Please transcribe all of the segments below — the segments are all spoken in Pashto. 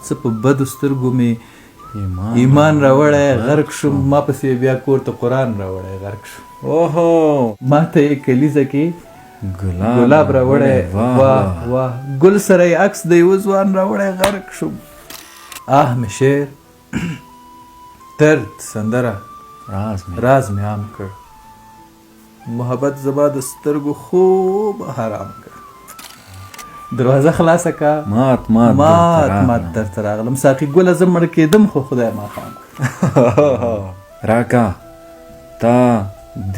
څه په بدو سترګو مې ایمان راوړی غرق شوم ما پسې بیا کور ته قرآن راوړی غرق شوم اوهو ما ته یې کلیزه کې ګلاب راوړی واه واه ګل سره یې عکس د یوه ځوان راوړی غرق شوم آه مې شعر درد سندره راز مې عام کړ محبت زما د سترګو خوب حرام کړ دروازه خلاصه کا مات درته راغلم ساقي ګله زه مړ کېدم خو خدای ماښام راکا تا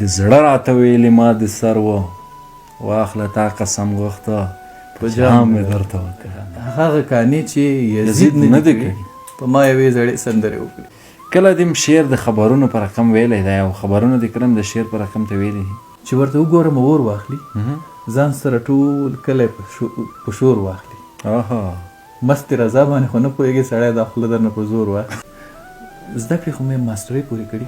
د زړه راته ویلې ما د سر و واخله تا قسم غوښته په جام مې درته وکړه هغه کانې چې یزید نه دی کړي په ما یوې زړې سندرې وکړي کله دې شعر د خبرونو په رقم ویلی دی او خبرونه دې کړم د شعر په رقم ته ویلی دي چې ورته وګورم اور واخلي ځان سره ټول کلی په شور واخلي مستې رضا باندې خو نه پوهېږي سړی دا خوله درنه په زور واخلي زده کړې خو مې ماسټرۍ پورې کړي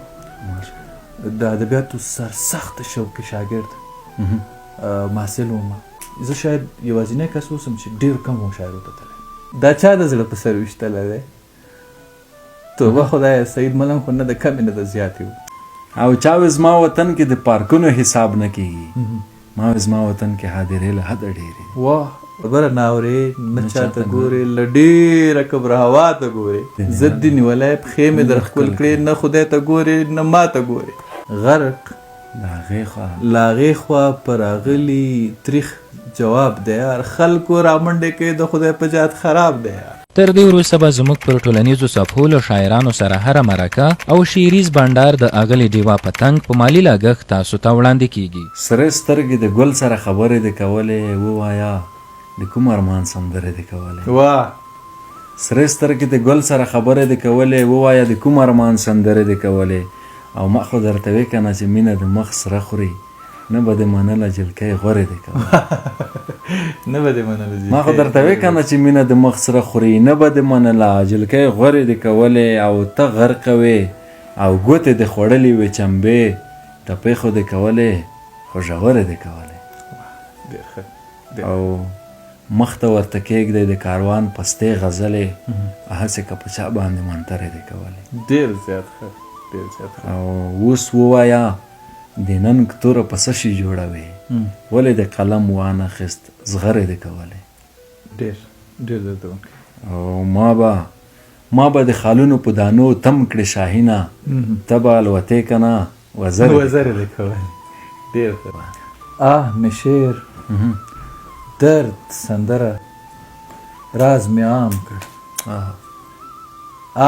د ادبیاتو سرسخته شوقي شاګرد محصل وم زه شاید یوازینی کس اوسم چې ډېر کم مشاعرو ته تللی دا چا د زړه په سر ویشتلی دی توبه خدایه سعید ملنګ خو نه د کمې نه د زیاتې و او چا وې زما وطن کې د پارکونو حساب نه کېږي ما وې زما وطن کې حاضرې له حده ډېرې واه خبره نه اورې نه چاته ګورې له ډېره کبره هوا ته ګورې ضد دې نیولی پښې مې در ښکل کړې نه خدای ته ګورې نه ما ته ګورې غرق لاغې خوا په راغلي تریخ جواب دی یار خلکو رامنډې کوي د خدای په جهت خراب دی یار تر دې وروسته به زموږ پر ټولنیزو صفحو له شاعرانو سره هره مرکه او شعریز بنډار د اغلې ډیوا پتنګ په مالي لګښت تاسو ته وړاندې کیږي سرې سترګې د ګل سره خبرې دې کولې ووایه د کوم ارمان سندرې دې کولې واه سرې سترګې د ګل سره خبرې دې کولې ووایه د کوم ارمان سندرې دې کولې او ما خو درته وې که نه چې مینه د مخ سره خوري نه به دې منله جلکۍ غورې دې کولې ما خو درته وې که نه چې مینه د مخ سره خوري نه به دې منله جلکۍ غورې دې کولې او ته غرقه وې او ګوتې دې خوړلې وې چمبې ټپې خو دې کولې خو ژورې دې کولې او مخ ته ورته کېږدی د کاروان پستې غزلې هسې که په چا باندې منترې دې کولې ډېر زیات ښه او اوس ووایه د ننګ توره په څه شي جوړوې ولې د قلم وانخیست زغرې دې کولې ډېر دردونکی او ما به د خالونو په دانو تم کړې شاهینه ته به الوتې که نه وزرې دې کولې ډېر ښه آه مې شعر درد سندره راز مې عام کړ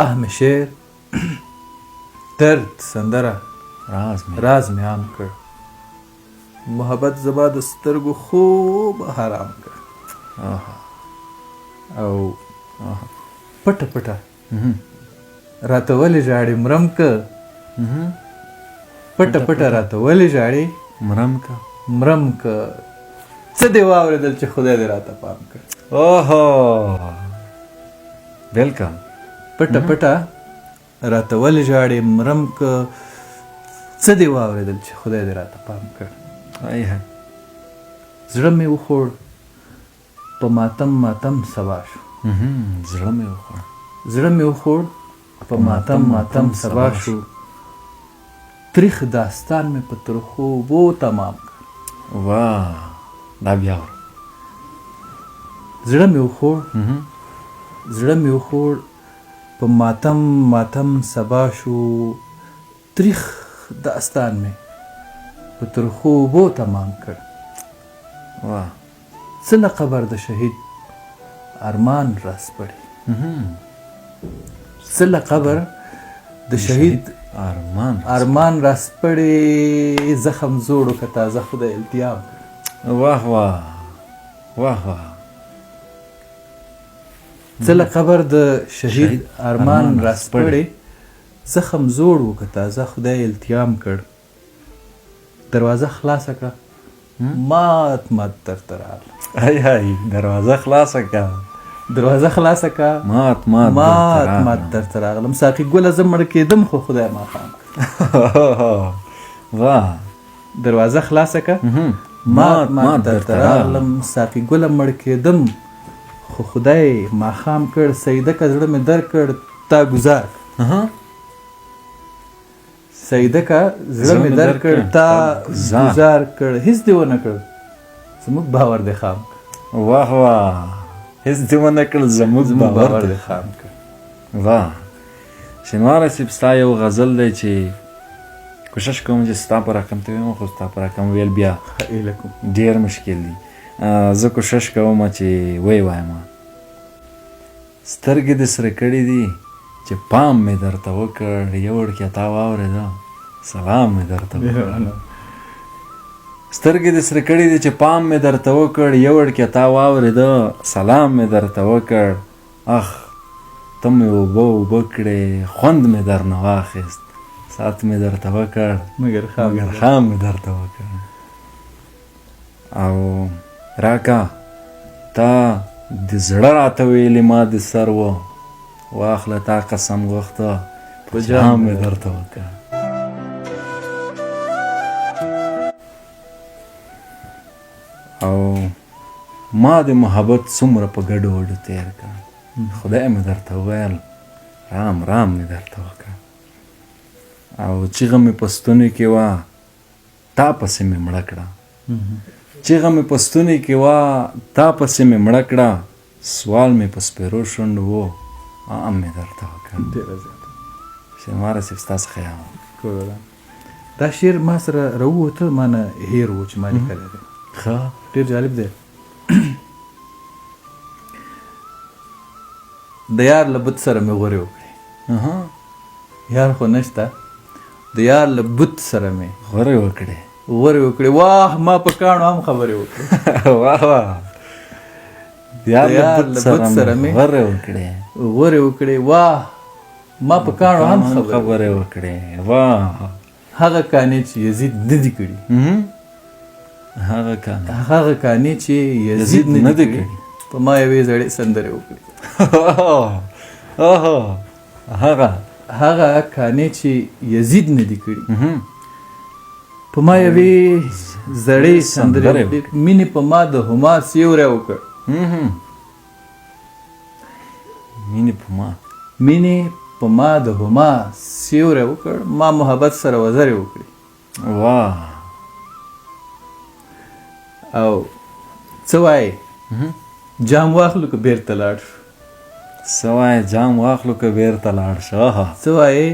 آه مې شعر درد سندره راز مې عام کړ محبت زما د سترګو خوب حرام کړ او پټه پټه راته ولې ژاړې مرم که پټه پټه راته ولې ژاړې مرم که څه دې واورېدل چې خدای دې راته پام کړ اوهو بلکل پټه پټه راته ولې ژاړې مرم که څه دې واورېدل چې خدای دې راته پام کړ زړه مې وخوړ په ماتم سبا شو زړه مې وخوړ په ماتم سبا شو تریخ داستان مې په ترخوبو تمام کړ واه دا بیا زړه مې وخوړ په ماتم سبا شو تریخ داستان مې په ترخوبو تمام کړ څه له قبر د شهید ارمان راسپړي څه له قبر د شهید ارمان راسپړي زخم زوړو که تازه خدای التیام واه واه واه واه څه له قبر د شهید ارمان راسپړي زخم زوړ و که تازه خدای التیام کړ دروازه خلاصه کړه مات درته راغله دروازه خلاصه کړه مات درته راغلم ساقي ګله زه مړ کېدم خو خدای ماښام واه دروازه خلاصه کړه مات درته راغلم ساقي ګله مړ کېدم خو خدای ماښام کړ سیده که زړه مې در کړ تا گزار سیده که زړه مې در کړ تا گزار کړ هیڅ دې ونه کړ زموږ باور دې خام واه واه هیڅ دې ونه کړ زموږ باور دې خام کړ واه شینواره صاحب ستا یو غزل دی چې کوشش کوم چې ستا په رقم ته ویم خو ستا په رقم ویل بیا ډېر مشکل دي زه کوشش کوم چې وی وایم سترګې دې سره کړي دي چې پام مې درته وکړ یو وړکې تا واورېده سلام مې درته وکړ سترګې دې سره کړي دي چې پام مې درته وکړ یو وړکې تا واورېده سلام مې درته وکړ اخ ته مې اوبه کړې خوند مې درنه واخیست سات مې درته وکړ مګر خام مې درته وکړ او راکا تا د زړه راته ویلې ما د سر و واخله تا قسم غوښته په جام مې درته وکړ او ما د محبت څومره په ګډو وډو تیر کړ خدای مې درته وویل رام مې درته وکړ او چیغه مې په ستوني کې وه تا پسې مې مړه کړه چیغه مې په ستوني کې وه تا پسې مې مړه کړه سوال مې په سپېرو شونډو و ام مې درته وکړ شینواره صاحب ستا څخه یم دا شعر ما سره راووته ما نه هیر و چې ما لیکلی دی ښه ډېر جالب دی د یار له بت سره مې غورې وکړې یار خو نشته د یار له بت سره مې غورې وکړې واه ما په کاڼو هم خبرې وکړې واه واه د یار له بت سره مې غورې وکړې واه ما په کاڼو هم خبرې وکړې واه هغه کانې چې یزید نه دي کړي هغه کانې چې یزید نه دي کړي په ما یوې زړې سندرې وکړي هغه کانې چې یزید نه دي کړي په ما یوې زړې سندرې وکړي مینې په ما د هما سیوری وکړ مینې په ما د هما سیوری وکړ ما محبت سره وزرې وکړي واه او څه وایې جام واخلو که بیرته لاړ شو څه وایې جام واخلو که بیرته لاړ شو څه وایې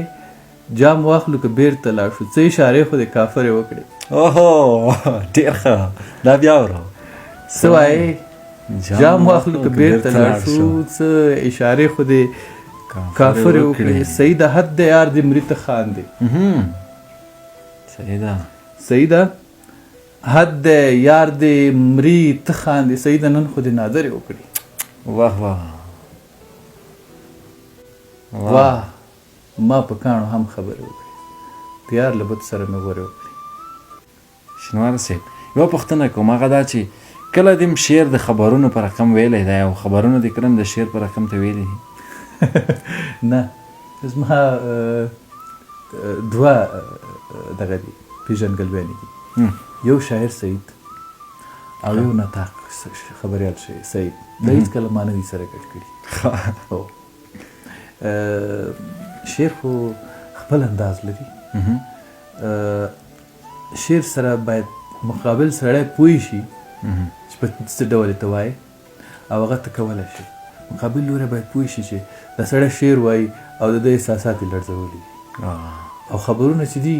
جام واخلو که بیرته لاړ شو څه اشارې خو دې کافرې وکړې اوهو ډېر ښه دا بیا ورو څه وایې جام واخلو که بیرته لاړ شو څه اشارې خو دې کافرې وکړې سیده حد د یار دې مري ته خاندې سیده حد د یار دې مري ته خاندې سیده نن خو دې نادرې وکړې واه واه واه ما په کاڼو هم خبرې وکړې د یار له بد سره مې غورې وکړې شینواره صاحب یوه پوښتنه کوم هغه دا چې کله دې شعر د خبرونو په رقم ویلی دی او خبرونه دې کله د شعر په رقم ته ویلي دي نه زما دوه دغه دي پیژندګلویانې دي یو شاعر سعید او یو نطاق خبریال سعید دا هېڅکله ما نه دي سره ګډ کړي شعر خو خپل انداز لري شعر سره باید مقابل سړی پوه شي چې په څه ډول یې ته وایې او هغه ته کولی شي مقابل لوری باید پوه شي چې دا سړی شعر وایي او د ده احساسات یې لړزولي او خبرونه چې دي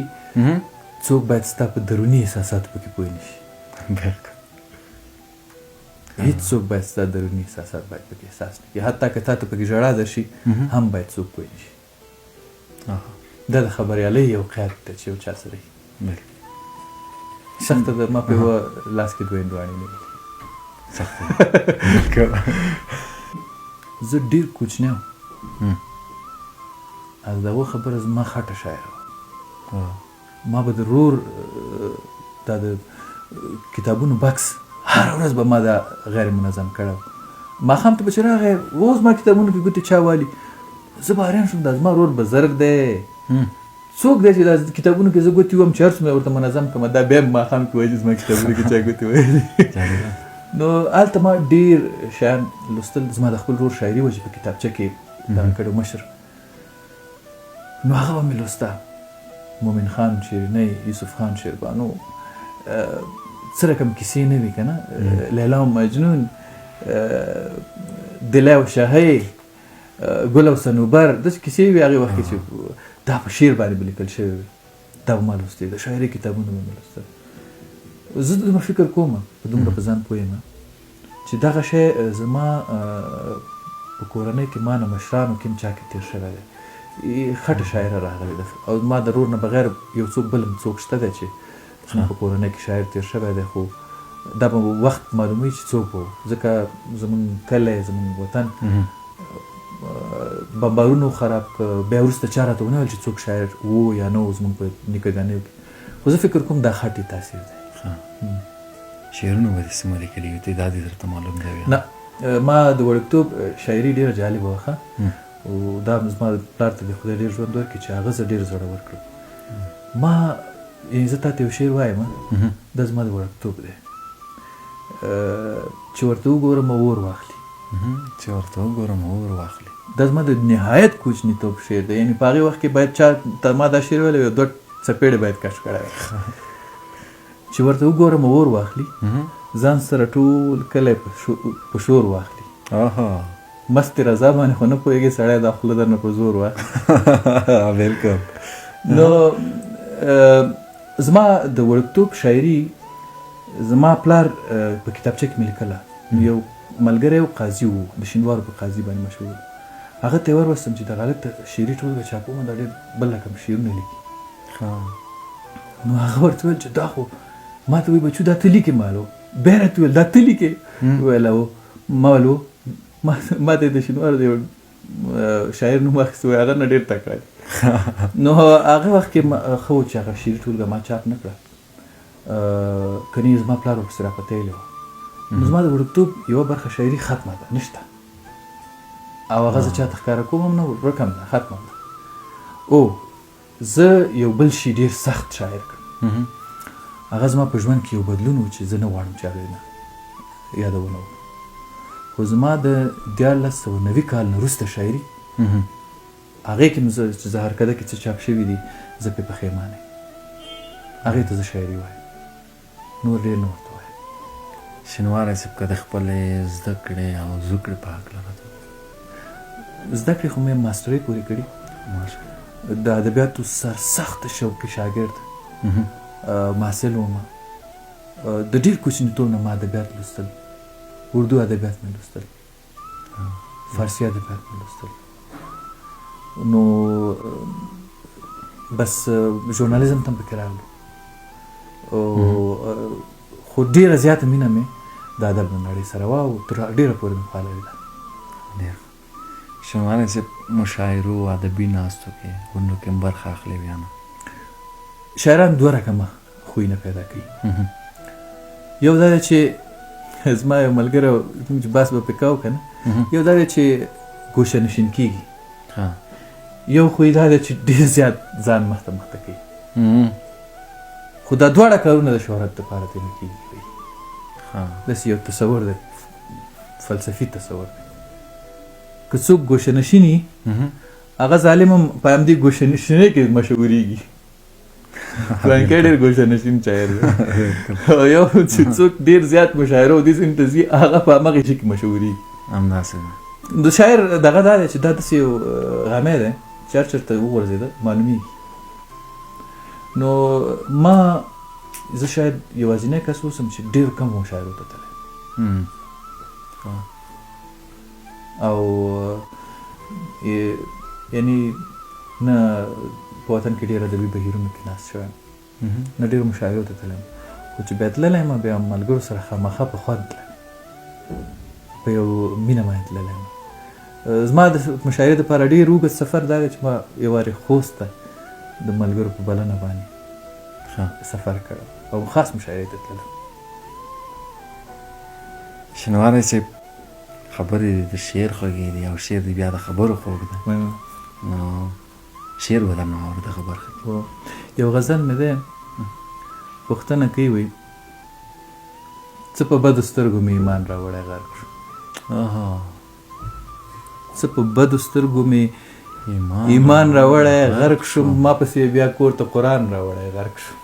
څوک باید ستا په دروني احساساتو پکې پوه نه شي هیڅ څوک باید ستا دروني احساسات باید پکې احساس نه کړي حتی که تا ته پکې ژړا درشي هم باید څوک پوه نه شي دا د خبریالۍ یو قیاد دی چې یو چا سره وي سخته ده ما په یوه لاس کې دوه هندواڼې نه وي زه ډېر کوچنی وم او د هغو خبره زما خټه شاعره وه ما به د رور دا د کتابونو بکس هره ورځ به ما دا غیر منظم کړی و ماښام ته به چې راغی اوس ما کتابونو کې ګوتې چا والي زه به حیران شوم دا زما رور بزرګ دی څوک دی چې دا کتابونو کې زه ګوتې وم چې هر څومره ورته منظم کړم دا بیا هم ماښام کې وایي چې زما کتابونو کې چا ګوتې ویلي نو هلته ما ډېر شیان لوستل زما د خپل ورور شاعري وه چې په کتابچه کې دغه کړی مشر نو هغه به مې لوسته مومن خان شیرینی یوسف خان شیربانو څه رقم کیسې نه وي که نه لیلا و مجنون دلی و شاهی ګل او صنوبر داسې کیسې وي هغې وخت کې چې دا په شعر باندې به لیکل شوی وي دا به ما لوستې د شاعري کتابونه به مې لوستل زه دومره فکر کوم په دومره په ځان پوه یم چې دغه شی زما په کورنۍ کې ما نه مشرانو کې هم چا کې تېر شوی دی خټه شاعره راغلې ده او ما د رور نه بغیر یو څوک بل هم څوک شته دی چې زما په کورنۍ کې شاعر تېر شوی دی خو دا به وخت معلوموي چې څوک به ځکه زمونږ کلی زمونږ وطن بمبارونو خراب که بیا وروسته چا راته ونه ویل چې څوک شاعر و یا نه و زمونږ په نیکهګانیو کې خو زه فکر کوم دا خټې تاثیر دی شعرونه به دې څومره لیکلي وي تعداد یې درته معلوم دی نه ما د وړکتوب شاعري ډېره جالبه وه او دا زما پلار ته دې خدای ډېر ژوند ورکړي چې هغه زه ډېر زړور کړم ما یعنې زه تا ته یو شعر وایم دا زما د وړکتوب دی چې ورته وګورم اور واخلي چې ورته وګورم اور واخلي دا زما د نهایت کوچنیتوب شعر دی یعنې په هغې وخت کې باید چا ته ما دا شعر ویلی یو دوه څپېړې باید کش کړی وی چې ورته وګورم اور واخلي ځان سره ټول کلی په شور واخلي مستې رضا باندې خو نه پوهېږي سړی دا خوله درنه په زور واخلي بلکل نو زما د وړکتوب شاعري زما پلار په کتابچه کې مې لیکله یو ملګری و قاضي و د شینوارو په قاضي باندې مشهور هغه ته یې وروستم چې دغه هلک ته شعري ټولګه چاپومه دا ډېر بل رقم شعرونه لیکي نو هغه ورته ویل چې دا خو ما ته وایي بچو دا ته لیکې مالو بیا راته ویل دا ته لیکې ویل او ما ویل ما ته یې د شینوارو د یو شاعر نوم واخیست وایي هغه نه ډېر تکړه دی نو هغه وخت کې ښه و چې هغه شعري ټولګه ما چاپ نه کړه کنې زما پلار ورپسې راپتیلی وه نو زما د وړکتوب یوه برخه شاعري ختمه ده نشته او هغه زه چاته ښکاره کوم هم نه رقم ده ختمه ده او زه یو بل شي ډېر سخت شاعر کړم هغه زما په ژوند کې یو بدلون و چې زه نه غواړم چې هغې نه یادونه وکړم خو زما د 1990 کال نه وروسته شاعري هغې کې نو چې زهرکده کې څه چاپ شوي دي زه پرې پښیمانه یم هغې ته زه شاعري وایم نور ډېر نه ورته وایم شینواری صاحب که د خپلې زده کړې او زوکړې په هکله راته زده کړې خو مې ماسټرۍ پورې کړي د ادبیاتو سرسخته شوقي شاګرد محصل وم د ډېر کوچنیتوب نه ما ادبیات لوستل اردو ادبیات مې لوستل فارسي ادبیات مې لوستل نو بس ژورنالیزم ته هم پکې راغلو خو ډېره زیاته مینه مې د ادب د نړۍ سره وه او تر ډېره پورې مې فالوي ده شینواری صاحب مشاعرو ادبي ناستو کې غونډو کې هم برخه اخلي بیا نه شاعران دوه رقمه خویونه پیدا کوي یو دا دی چې زما یو ملګری چې بحث به پرې کوو که نه یو دا دی چې ګوشه نشین کېږي یو خوی دا دی چې ډېر زیات ځان مخته کوي خو دا دواړه کارونه د شهرت دپاره ترې نه کېږي داسې یو تصور دی فلسفي تصور دی که څوک ګوشه نشیني هغه ظالم هم په همدې ګوشه نشینۍ کې مشهورېږي فلانکی ډېر ګوشه نشین شاعر دی یو چې څوک ډېر زیات مشاعره او دې ځای ته ځي هغه په همغې شي کې مشهورېږي همداسې ده د شاعر دغه دا دی چې دا داسې یو غمی دی چې هر چېرته وغورځېده معلومېږي نو ما زه شاید یوازینی کس اوسم چې ډېر کم مشاعرو ته تللی او یعنی نه په وطن کې ډېر ادبي بهیرونو کې ناست شوی نه ډېرو مشاعرو ته تللی خو چې بیا تللی یم بیا ملګرو سره خامخا په خوند تللی په یو مینه باندې تللی یم زما د مشاعرې دپاره ډېر اوږد سفر دا دی چې ما یو وارې خوست ته د ملګرو په بلنه باندې سفر کړی او خاص مشاعرې ته تللی شینواری صاحب خبرې د شعر خوږې دي او شعر دی بیا د خبرو خوږ دی نو شعر به درنه واورو د خبر یو غزل مې دی پوښتنه کوي وایي څه په بدو سترګو مې ایمان راوړی غرق شو څه په بدو سترګو مې ایمان راوړی غرق شوم ما پسې بیا کور ته قرآن راوړی غرق شوم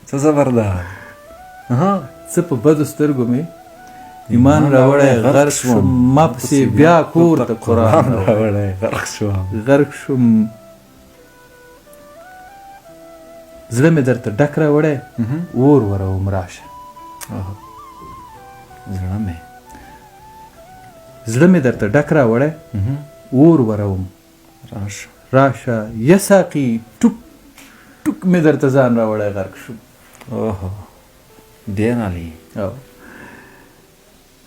څه زبر ده څه په بدو سترګو مې ایمان راوړی غرق شوم ما پسې بیا کور ته قرآن راوړی غرق شوم زړه مې درته ډک راوړی اور وروم راشه زړه مې درته ډک راوړی اور وروم راشه یا ساقي ټوک ټوک مې درته ځان راوړی غرق شوم ډېر عالي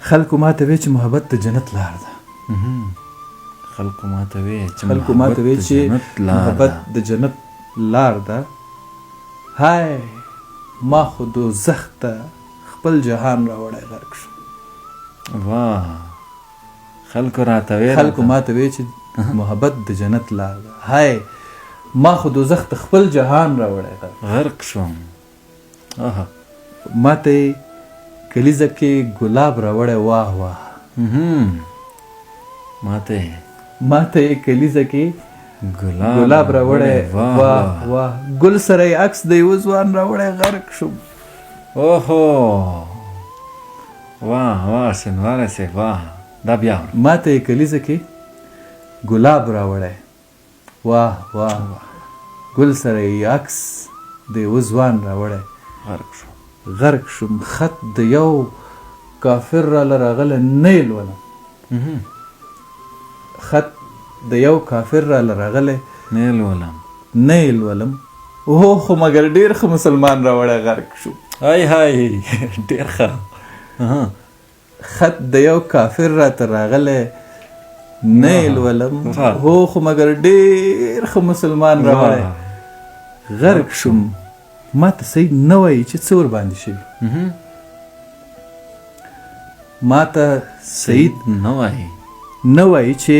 خلکو ماته وی چې محبت د جنت لار ده خلکو ماته وی چې محبت د جنت لار ده هاي ما خو دوزخ ته خپل جهان راوړی غرق شو خلکو ماته وی چې محبت د جنت لار ده هاي ما خو دوزخ ته خپل جهان راوړی غرق شوم ماته کلیزه کې ګلاب راوړی واه واه ماته کلیزه کې ګلاب راوړی واه واه ګل سره یې عکس د یوه ځوان راوړی غرق شوم شینواری صاحب دا بیا ماته کلیزه کې ګلاب راوړی واه واه ګل سره یې عکس د یوه ځوان راوړی غرق شوم خط د یو کافر راله راغلی نه یې لولم خط د یو کافر راله راغلی نه یې لولم خو مګر ډېر ښه مسلمان راوړی غرق شو ډېر ښه خط د یو کافر راته راغلی نه یې لولم خو مګر ډېر ښه مسلمان راوړی غرق شوم ما ته سید نه وایي چې څه ورباندې شوي ما ته سید نه وایي چې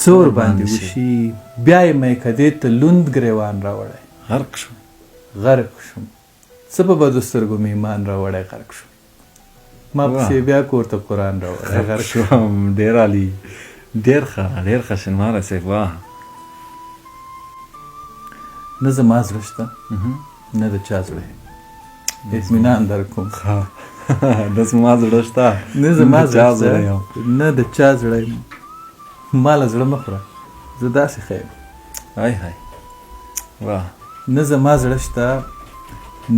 څه ورباندې وشي بیا یې میکدې ته لوند ګریوان راوړی غرق شوم څه په بدو سترګو مې ایمان راوړی غرق شوم ما پسې بیا کور ته قرآن راوړی غرق شوم ډېر عالي ډېر ښه شینواری صاحب نه زما زړه شته نه د چا زړه اطمینان در کوم نه زما زړه شته نه د چا زړه ما له زړه مه خوره زه داسې ښه یم نه زما زړه شته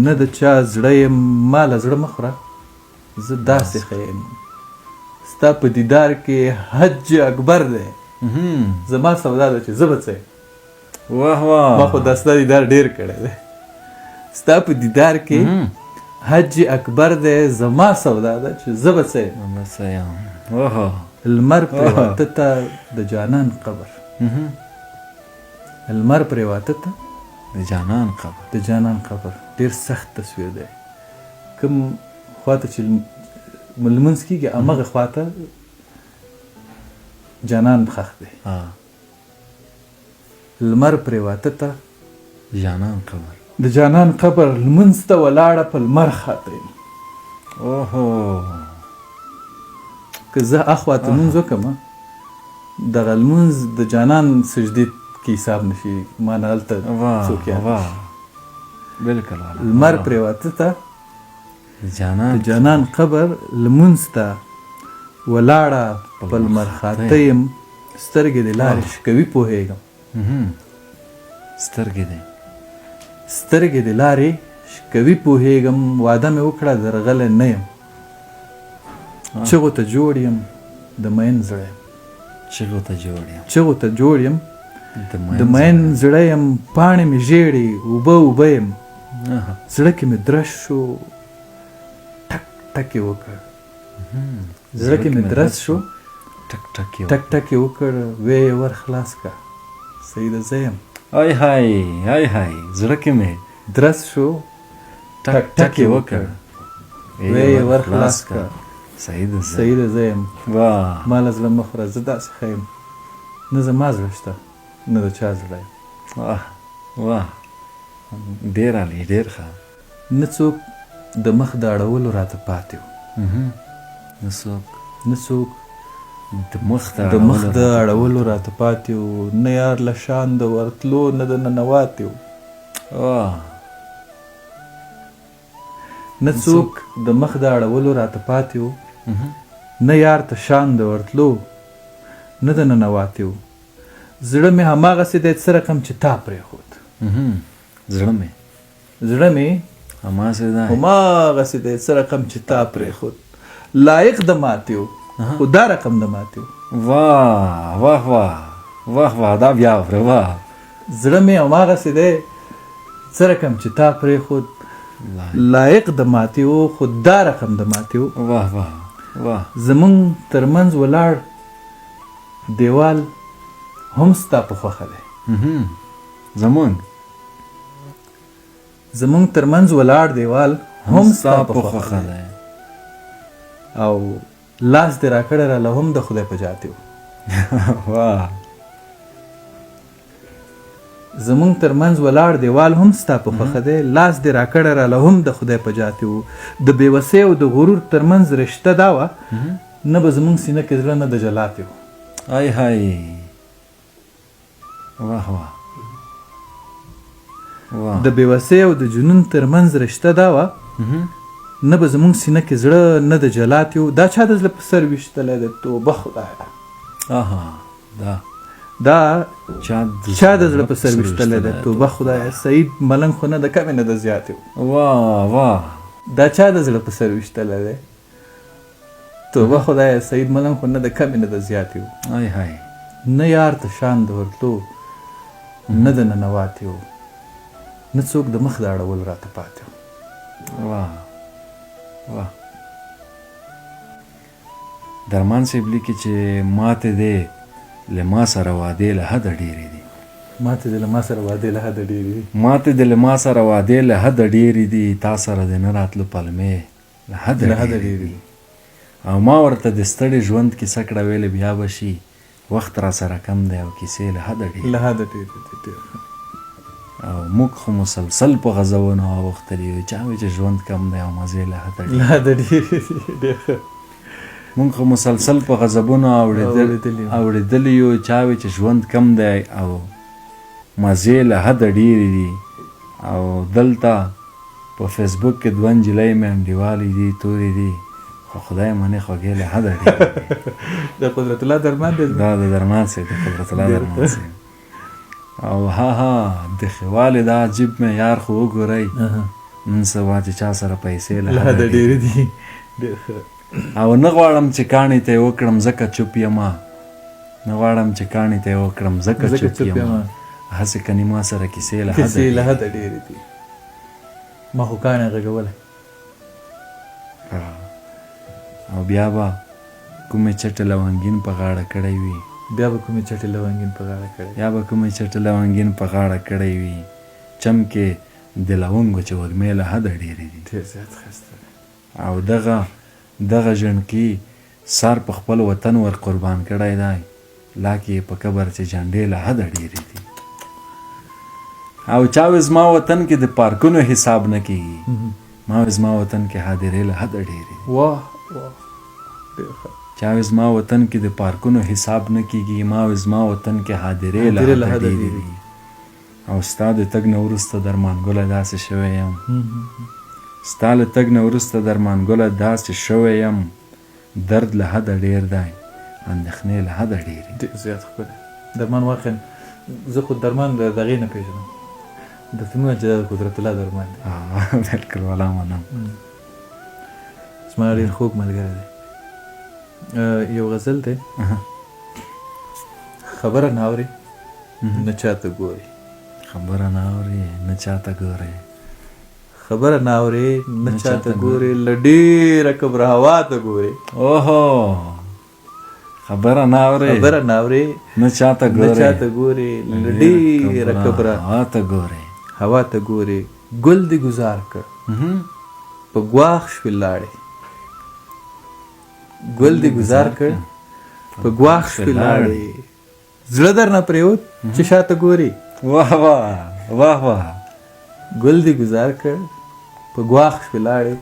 نه د چا زړه یم ما له زړه مه خوره زه داسې ښه یم ستا په دیدار کې حج اکبر دی زما سودا ده چې زه به څه یم ما خو دا ستا دیدار ډېر کړی دی ستا په دیدار کې حج اکبر دی زما سودا ده چې زه به څه یم لمر پرېواته ته د جانان قبر لمر پرېواته ته د جانان قبر ډېر سخت تصویر دی کوم خواته چې لمونځ کېږي همغه خواته جانان خښ دی لمر پرېواته ته د جانان قبر لمونځ ته ولاړه په لمر خاته یم که زه اخواته لمونځ وکړم دغه لمونځ د جانان سجدې کې حساب نشي ما نه هلته څوک یاد لمر پرېواته ته د جانان قبر لمونځ ته ولاړه په لمر خاته یم سترګې د لارې شکوي پوهېږم سترګې د لارې شکوي پوهېږم واده مې وکړه درغلی نه یم چغو ته جوړ یم د مین زړه یم چغو ته جوړ یم د مین زړه یم پاڼې مې ژېړې اوبه یم زړه کې مې درش شو ټک ټک یې وکړ زړه کې مې درس شو ټک ټک یې وکړ وی یې ور خلاص کړه سیده زه یم زړه کې مې درس شو ټک ټک یې وکړ وی یې ور خلاص کړه سیده زه یم ما له زړه مه خوره زه داسې ښه یم نه زما زړه شته نه د چا زړه یم ډېر عالي ډېر ښه نه څوک د مخ د اړولو راته پاتې وو. نه څوک نه څوک د مخ د مخ د اړولو راته پاتې وو، نه یار له شان د ورتلو نه د ننواتې وو. نه څوک د مخ د اړولو راته پاتې وو، نه یار ته شان د ورتلو نه د ننواتې وو. زړه مې هماغسې دی څه رقم چې تا پرېښود. زړه مې هماغسې دی څه رقم چې تا پرېښود. لایق د ماتې وو خو دا رقم د ماتې وو. واه واه واه واه واه دا بیا وره واه. زړه مې هماغسې دی څه رقم چې تا پرېښود. لایق د ماتې وو خو دا رقم د ماتې وو. واه واه واه. زمونږ ترمنځ ولاړ دیوال هم ستا په خوښه دی. زمونږ ترمنځ ولاړ دیوال هم ستا په خوښه دی. او لاس دې راکړی راله هم د خدای په جاتې وو. زمونږ ترمنځ ولاړ دیوال هم ستا په خوښه دی. لاس دې راکړی راله هم د خدای په جاتې وو. د بېوسۍ او د غرور ترمنځ رشته دا وه نه به زمونږ سینه کې زړه نه د جلاتې وو. ای های واه واه. د بېوسۍ او د جنون ترمنځ رشته دا وه نه به زمونږ سینه کې زړه نه د جلاتې وو. دا چا د زړه په سر ویشتلی دی؟ توبه خدایه. دا چا د زړه په سر ویشتلی دی؟ توبه خدایه. سعید ملنګ خو نه د کمې نه د زیاتې وو. واه واه. دا چا د زړه په سر ویشتلی دی؟ توبه خدایه. سعید ملنګ خو نه د کمې نه د زیاتې وو. ای های. نه یار ته شان د ورتلو نه د ننواتې وو، نه څوک د مخ د اړولو راته پاتې وو. واه واه. درمان صاحب لیکي چې ماته دې له ما سره وعدې له حده ډېرې دي. ماته دې له ما سره وعدې له حده ډېرې دي. ماته دې له ما سره وعدې له حده ډېرې دي. تا سره د نه راتلو پلمې له حده ډېرې دي. او ما ورته د ستړي ژوند کیسه کړه ویلې بیا به شي وخت را سره کم دی او کیسې له حده ډېرې دي. او موږ خو مسلسل په غزونو اوښتلي یو. چا وایي چې ژوند کم دی او مزې له حده ډېرې دي. موږ خو مسلسل په غضبونو اوړېدلي یو. چا وایي چې ژوند کم دی او مزې له حده ډېرې دي. او دلته په فیسبوک کې دوه نجلۍ مې انډیوالې دي تورې دي خو خدای منې خوږې له حده ډېرې دي. د قدرت الله درمان دی. دا د درمان صاحب د قدرت الله درمان صاحب. او د ښېوالې دا عجیب معیار خو وګورئ نن سبا چې چا سره پیسې له حده ډېرې دي. او نه غواړم چې کاڼي ته یې وکړم ځکه چوپ یمه. نه غواړم چې کاڼي ته یې وکړم ځکه چوپ یمه. هسې کني ما سره کیسې له حده ډېرې دي. ما خو کاڼی غږولی. او بیا به کومې چټې لونګین په غاړه کړی وي. بیا به کومې چټې لونګین په غاړه کړی وي. چم کې د لونګو چې وږمې له حده ډېرې دي. او دغه ژڼکي سر په خپل وطن ور قربان کړی دی. لاکې په قبر چې جنډې له حده ډېرې دي. او چا وې زما وطن کې د پارکونو حساب نه کېږي. ما وې زما وطن کې حاضرې له حده ډېرې دي. چا وې زما وطن کې د پارکونو حساب نه کېږي. ما وې زما وطن کې حاضرې له حده ډېرې دي. او ستا د تګ نه وروسته درمان ګله داسې شوی یم. ستا له تګ نه وروسته درمان ګله داسې شوی یم. درد له حده ډېر دی. اندېښنې له حده ډېرې دي. زیات ښکلی درمان. واقعا زه خو درمان د دغې نه پېژنم. د فلمونه چې دا د قدرت الله درمان دی. بلکل والا منم. زما ډېر خوږ ملګری دی. یو غزل دی. خبره نه اورې نه چاته ګورې. خبره نه اورې نه چاته ګورې. خبره نه اورې نه چاته ګورې. له ډېره کبره هوا ته ګورې. اوهو. خبره نه اورې نه چاته ګورې. له ډېره کبره هوا ته ګورې. ګل دې ګزار کړ په ګواښ شوې لاړې. ګل دې ګزار کړ په ګواښ شوې لاړې. زړه در نه پرېوت چې شاته ګورې. واه واه واه واه. ګل دې ګزار کړ په ګواښ شوې لاړې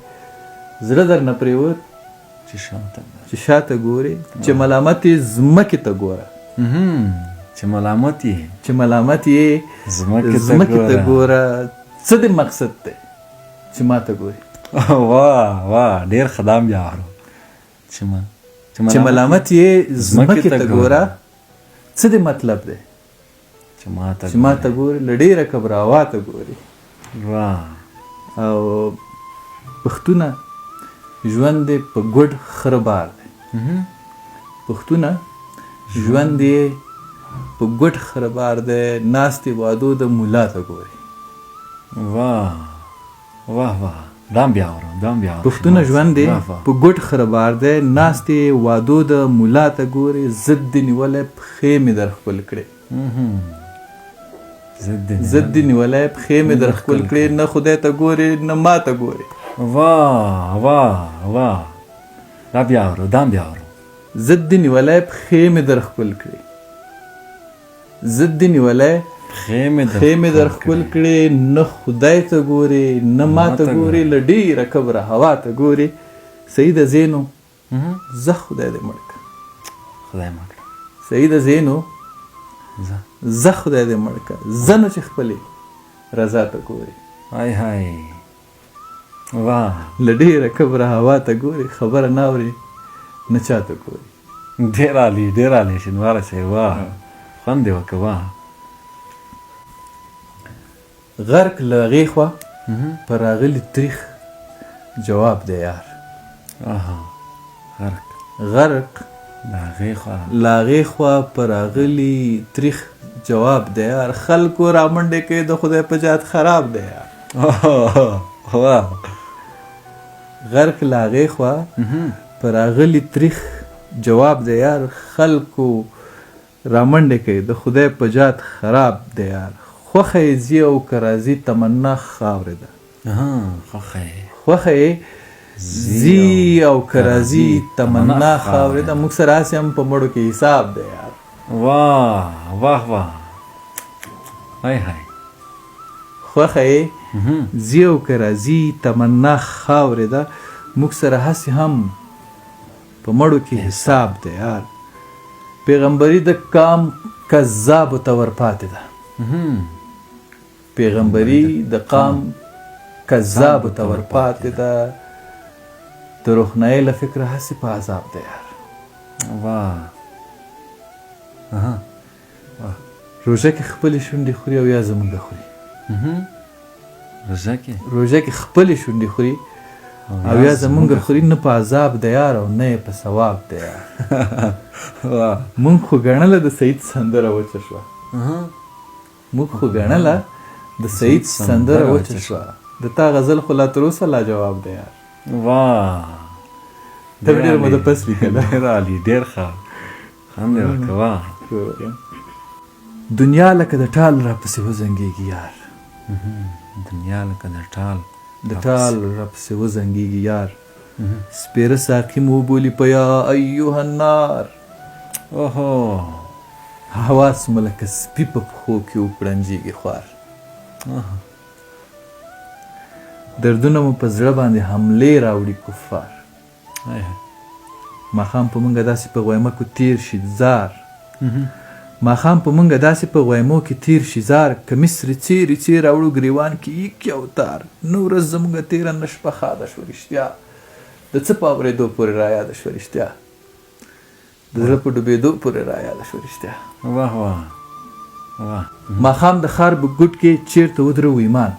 زړه در نه پرېوت چې شاته چې شاته ګورې چې ملامت یې ځمکې ته ګوره چې ملامت یې چې ملامت یې ځمکې ته ګوره څه دې مقصد دی چې ما ته ګورې واه ډېر ښه دا هم بیا اورو چې ملامت یې ځمکې ته ګوره څه دې مطلب دی چې ما ته ګورې له ډېره کبره هوا ته ګورې او پښتونه ژوند دی په ګډ خره بار دی پښتونه ژوند دی په ګډ خره بار دی ناستې وادو د ملا ته ګورې واه دا هم بیا اورو پښتونه ژوند دی په ګډ خره بار دی ناستې وادو د ملا ته ګورې ضد دې نیولی پښې مې در ښکل کړې ضد دې نیولی پښې مې در ښکل کړې نه خدای ته ګورې نه ما ته ګورې واه دا بیا اورو ضد دې نیولی پښې مې در ښکل کړې ضد دې نیولی پښې مې در ښکل کړې نه خدای ته ګورې نه ما ته ګورې له ډېره کبره هوا ته ګورې سیده زینو زه خدای دې مړ کړه سیده زینو زه خدای دې مړ کړه زه نو چې خپلې رضا ته ګورې له ډېره کبره هوا ته ګورې خبره نه اورې نه چا ته ګورې ډېر عالي شینواره صاحب واه خوند دې وکړه واه غرق له هغې خوا په راغلي تریخ جواب دی یار غرق له هغې خوا په راغلي تریخ جواب دی یار خلکو رامنډې کوي د خدای په جهت خراب دی یار غرق له هغې خوا په راغلي تریخ جواب دی یار خلکو رامنډې کوي د خدای په جهت خراب دی یار خوښه یې ځي او که راځي تمنا خاورې ده خوښه یې ځي او که راځي تمنا خاورې ده موږ سره هسې هم په مړو کې حساب دی یار خوښه یې ځي او که راځي تمنا خاورې ده موږ سره هسې هم په مړو کې حساب دی یار پیغمبري د کام کذابو ته ورپاتې ده پیغمبري د قام کذابو ته ورپاتې ده د روښنایۍ له فکره هسې په عذاب دی یار روژه کې خپلې شونډې خوري او یا زمونږه خوري روژه کې خپلې شونډې خوري او یا زمونږه خوري نه په عذاب دی یار او نه په ثواب دی یار مونږ خو ګڼله د سعید سندره وچه شوه موږ خو ګڼله د سعید سندره وچه شوه د تا غزل خو لا تروسه لا جواب دی یار ته مې ډېر مده پس لیکله ډېر ښه خوند یې وکړه دنیا لکه د ټال راپسې وزنګېږي یار د ټال راپسې وزنګېږي یار سپېره ساقي مو بولي په یا ایها النار حواس مو لکه سپي په پښو کې وکړنجېږي خوار دردونه مو په زړه باندې حملې راوړي کفار ماښام په مونږه داسې په غویمکو تیر شي زار ماښام په مونږه داسې په غویمو کې تیر شي زار که مصرې څیرې راوړو ګریوان کې ایک یو تار نه ورځ زموږه تېره نه شپه ښاده شوه رښتیا د څه په اورېدو پورې رایاده شوه رښتیا د زړه په ډوبېدو پورې رایاده شوه رښتیا ماښام د ښار په ګوټ کې چیرته ودرو ایمان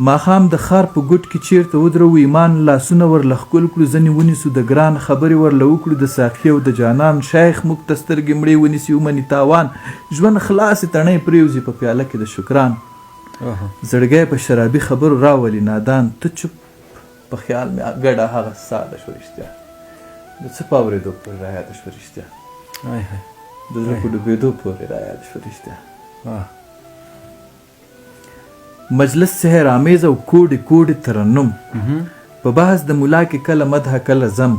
ماښام د ښار په ګوټ کې چیرته ودرو ایمان لاسونه ورله ښکل کړو ځنې ونیسو د ګران خبرې ورله وکړو د ساقي او د جانان شیخ موږ ته سترګې مړې ونیسي ومني تاوان ژوند خلاصې تڼۍ پرېوځي په پیاله کې د شکران زړګی په شرابي خبرو راولي نادان ته چوپ په خیال مې ګډه هغه ساده شو رښتیا د څه په اورېدو پورې رایاده شوه رښتیا د زړه په ډوبېدو پورې رایاده شوه رښتیا مجلس سحر آمیز او کوډې کوډې ترنم په بحث د ملا کې کله مدح کله زم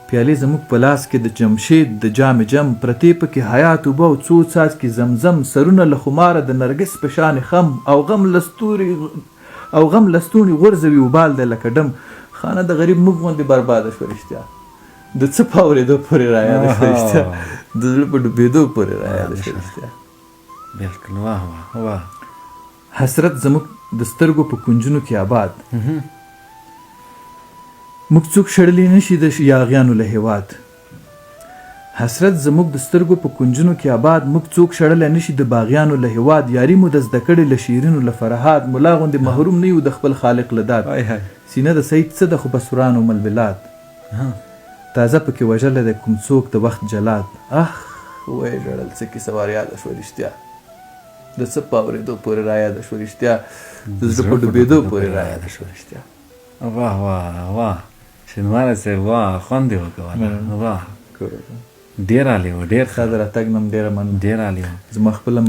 پیالې زموږ په لاس کې د جمشید د جام جم پرتې پکې حیات اوبه او څو څاڅکي زمزم سرونه له خماره د نرګس په شان خم او غم له ستوري او غم لستوڼي غورځوي وبال دی لکه ډم خانه د غریب موږ غوندې برباده شوه رښتیا د څه په اورېدو پورې رایاده شوه رښتیا د زړه په ډوبېدو پورې رایاده شوه رښتیا بالکل واه واه واه حسرت زموږ د سترګو په کنجونو کې آباد موږ څوک شړلی نشي د یاغیانو له هېواد حسرت زموږ د سترګو په کنجونو کې آباد موږ څوک شړلی نشي د باغیانو له هېواد یاري مو د زده کړې له شیرینو له فرهاد ملا غوندې محروم نه یو د خپل خالق له داد سینه د سید څه د خو بسورانو ملبلات تازه پکې وژلی دی کوم څوک د وخت جلاد اخ ویې ژړل څه کیسه وار یاده شوه رښتیا د څه په اورېدو پورې رایاده شوه رښتیا د زړه په ډوبېدو پورې رایاده شوه رښتیا واه واه واه شینواری صاحب واه خوند یې وکړه واه ډېر عالي و ډېر ستا د راتګ نه هم ډېره مننه ډېر عالي و زما خپل هم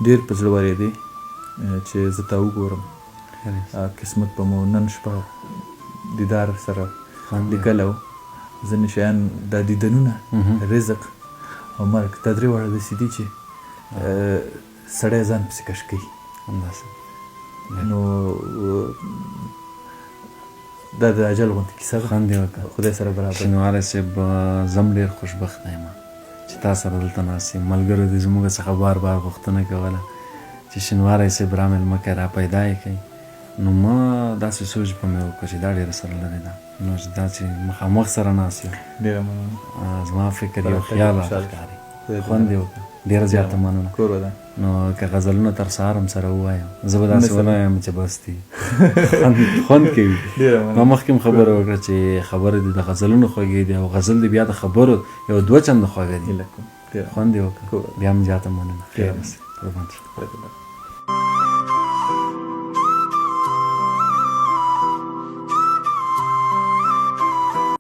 ډېر په زړه ورېدی چې زه تا وګورم قسمت به مو نن شپه دیدار سره لیکلی و ځینې شیان دا دیدنونه رزق او مرګ دا درې واړه داسې دي چې سړی ځان پسې کش کوي نو دا د اجل غوندې کیسه ده خوند یې وکړه خدای سره برابر شینواری صاحب زم ډېر خوشبخته یم چې تا سره دلته ناست یم ملګرو دې زموږ څخه بار بار غوښتنه کوله چې شینواری صاحب را مېلمه کوي را پیدا یې کوي نو ما داسې سوچ به مې وکړ چې دا ډېره سره لرې ده نو چې دا چې مخامخ سره ناست یم ډېره مننه زما فکر یو خیال راته ښکاري خوند یې وکړه ډېره زیاته مننه کور ده نو که غزلونه تر سهار هم سره ووایم زه به داسې ونه چې بس دي خوند کوي ما مخکې هم خبره وکړه چې خبره دې د غزلونو خوږې دي او غزل دې بیا د خبرو یو دوه چنده خوږه دي خوند یې وکړه بیا هم زیاته مننه خیر اوسې قربان شم